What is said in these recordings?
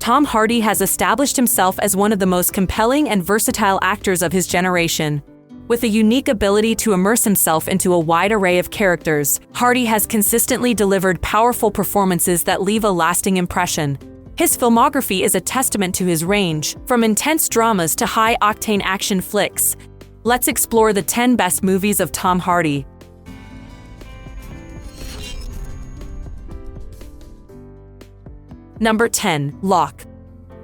Tom Hardy has established himself as one of the most compelling and versatile actors of his generation. With a unique ability to immerse himself into a wide array of characters, Hardy has consistently delivered powerful performances that leave a lasting impression. His filmography is a testament to his range, from intense dramas to high-octane action flicks. Let's explore the 10 best movies of Tom Hardy. Number 10. Locke.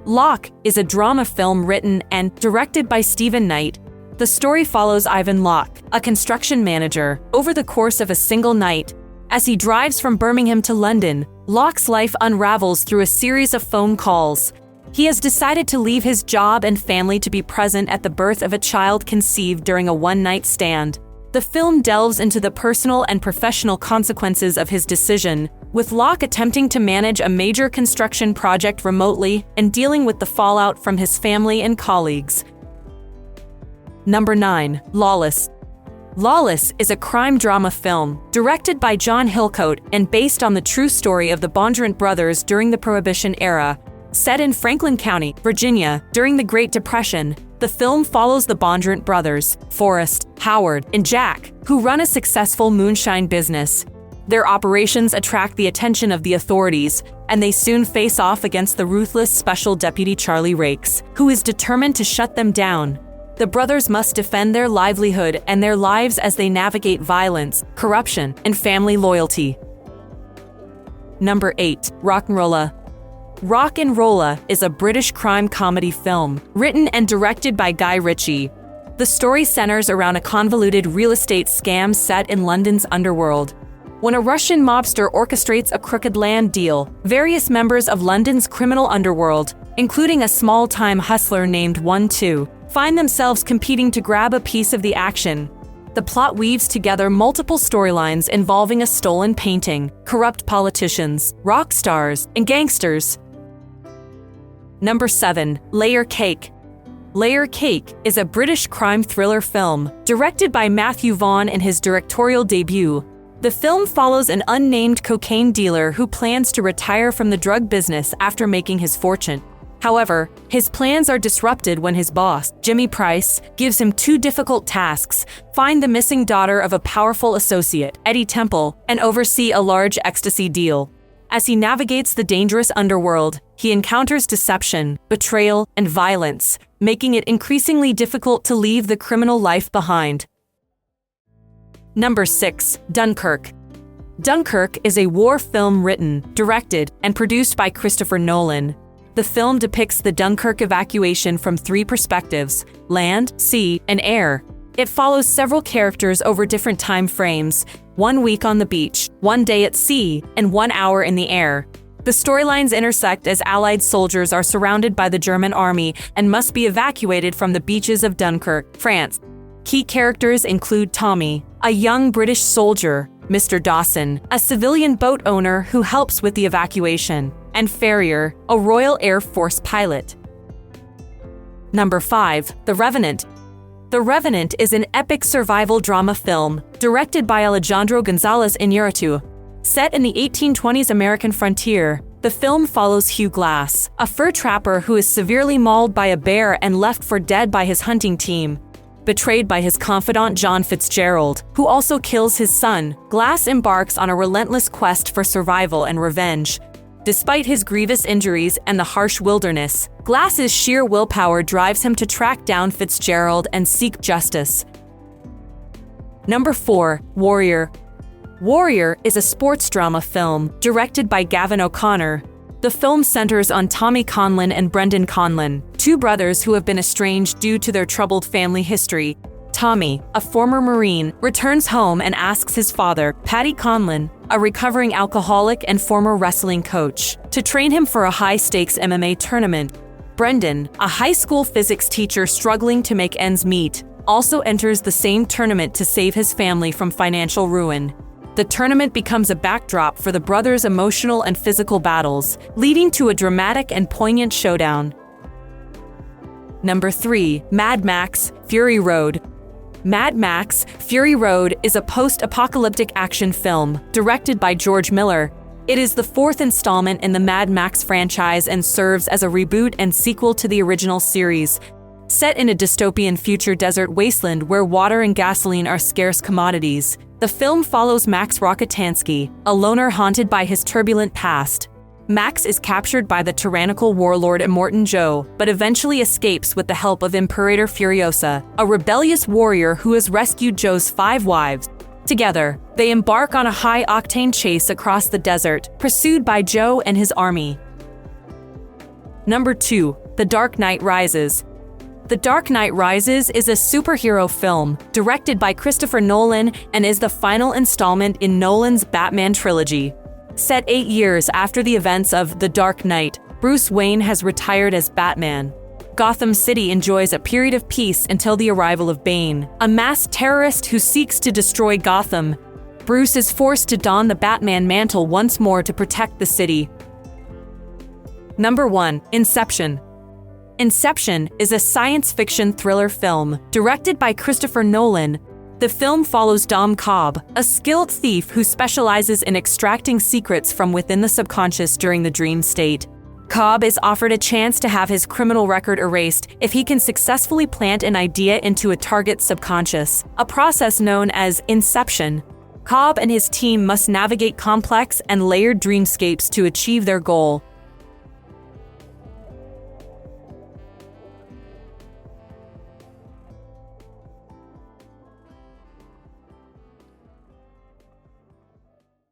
Locke is a drama film written and directed by Stephen Knight. The story follows Ivan Locke, a construction manager, over the course of a single night. As he drives from Birmingham to London, Locke's life unravels through a series of phone calls. He has decided to leave his job and family to be present at the birth of a child conceived during a one-night stand. The film delves into the personal and professional consequences of his decision, with Locke attempting to manage a major construction project remotely and dealing with the fallout from his family and colleagues. Number 9. Lawless. Lawless is a crime drama film directed by John Hillcoat and based on the true story of the Bondurant brothers during the Prohibition era. Set in Franklin County, Virginia, during the Great Depression, the film follows the Bondurant brothers, Forrest, Howard, and Jack, who run a successful moonshine business. Their operations attract the attention of the authorities, and they soon face off against the ruthless Special Deputy Charlie Rakes, who is determined to shut them down. The brothers must defend their livelihood and their lives as they navigate violence, corruption, and family loyalty. Number 8. Rocknrolla. Rocknrolla is a British crime comedy film, written and directed by Guy Ritchie. The story centers around a convoluted real estate scam set in London's underworld. When a Russian mobster orchestrates a crooked land deal, various members of London's criminal underworld, including a small-time hustler named 1-2, find themselves competing to grab a piece of the action. The plot weaves together multiple storylines involving a stolen painting, corrupt politicians, rock stars, and gangsters. Number 7. Layer Cake. Layer Cake is a British crime thriller film, directed by Matthew Vaughn in his directorial debut. The film follows an unnamed cocaine dealer who plans to retire from the drug business after making his fortune. However, his plans are disrupted when his boss, Jimmy Price, gives him two difficult tasks: find the missing daughter of a powerful associate, Eddie Temple, and oversee a large ecstasy deal. As he navigates the dangerous underworld, he encounters deception, betrayal, and violence, making it increasingly difficult to leave the criminal life behind. Number 6. Dunkirk. Dunkirk is a war film written, directed, and produced by Christopher Nolan. The film depicts the Dunkirk evacuation from 3 perspectives: land, sea, and air. It follows several characters over different time frames: 1 week on the beach, 1 day at sea, and 1 hour in the air. The storylines intersect as Allied soldiers are surrounded by the German army and must be evacuated from the beaches of Dunkirk, France. Key characters include Tommy, a young British soldier, Mr. Dawson, a civilian boat owner who helps with the evacuation, and Farrier, a Royal Air Force pilot. Number 5. The Revenant. The Revenant is an epic survival drama film, directed by Alejandro González Iñárritu. Set in the 1820s American frontier, the film follows Hugh Glass, a fur trapper who is severely mauled by a bear and left for dead by his hunting team. Betrayed by his confidant John Fitzgerald, who also kills his son, Glass embarks on a relentless quest for survival and revenge. Despite his grievous injuries and the harsh wilderness, Glass's sheer willpower drives him to track down Fitzgerald and seek justice. Number 4. Warrior. Warrior is a sports drama film directed by Gavin O'Connor. The film centers on Tommy Conlon and Brendan Conlon, 2 brothers who have been estranged due to their troubled family history. Tommy, a former Marine, returns home and asks his father, Paddy Conlon, a recovering alcoholic and former wrestling coach, to train him for a high-stakes MMA tournament. Brendan, a high school physics teacher struggling to make ends meet, also enters the same tournament to save his family from financial ruin. The tournament becomes a backdrop for the brothers' emotional and physical battles, leading to a dramatic and poignant showdown. Number 3. Mad Max: Fury Road. Mad Max: Fury Road is a post-apocalyptic action film directed by George Miller. It is the fourth installment in the Mad Max franchise and serves as a reboot and sequel to the original series. Set in a dystopian future desert wasteland where water and gasoline are scarce commodities, the film follows Max Rokitansky, a loner haunted by his turbulent past. Max is captured by the tyrannical warlord Immortan Joe, but eventually escapes with the help of Imperator Furiosa, a rebellious warrior who has rescued Joe's 5 wives. Together, they embark on a high-octane chase across the desert, pursued by Joe and his army. Number 2. The Dark Knight Rises. The Dark Knight Rises is a superhero film directed by Christopher Nolan and is the final installment in Nolan's Batman trilogy. Set 8 years after the events of The Dark Knight, Bruce Wayne has retired as Batman. Gotham City enjoys a period of peace until the arrival of Bane, a masked terrorist who seeks to destroy Gotham. Bruce is forced to don the Batman mantle once more to protect the city. Number 1. Inception. Inception is a science fiction thriller film directed by Christopher Nolan. The film follows Dom Cobb, a skilled thief who specializes in extracting secrets from within the subconscious during the dream state. Cobb is offered a chance to have his criminal record erased if he can successfully plant an idea into a target's subconscious, a process known as Inception. Cobb and his team must navigate complex and layered dreamscapes to achieve their goal.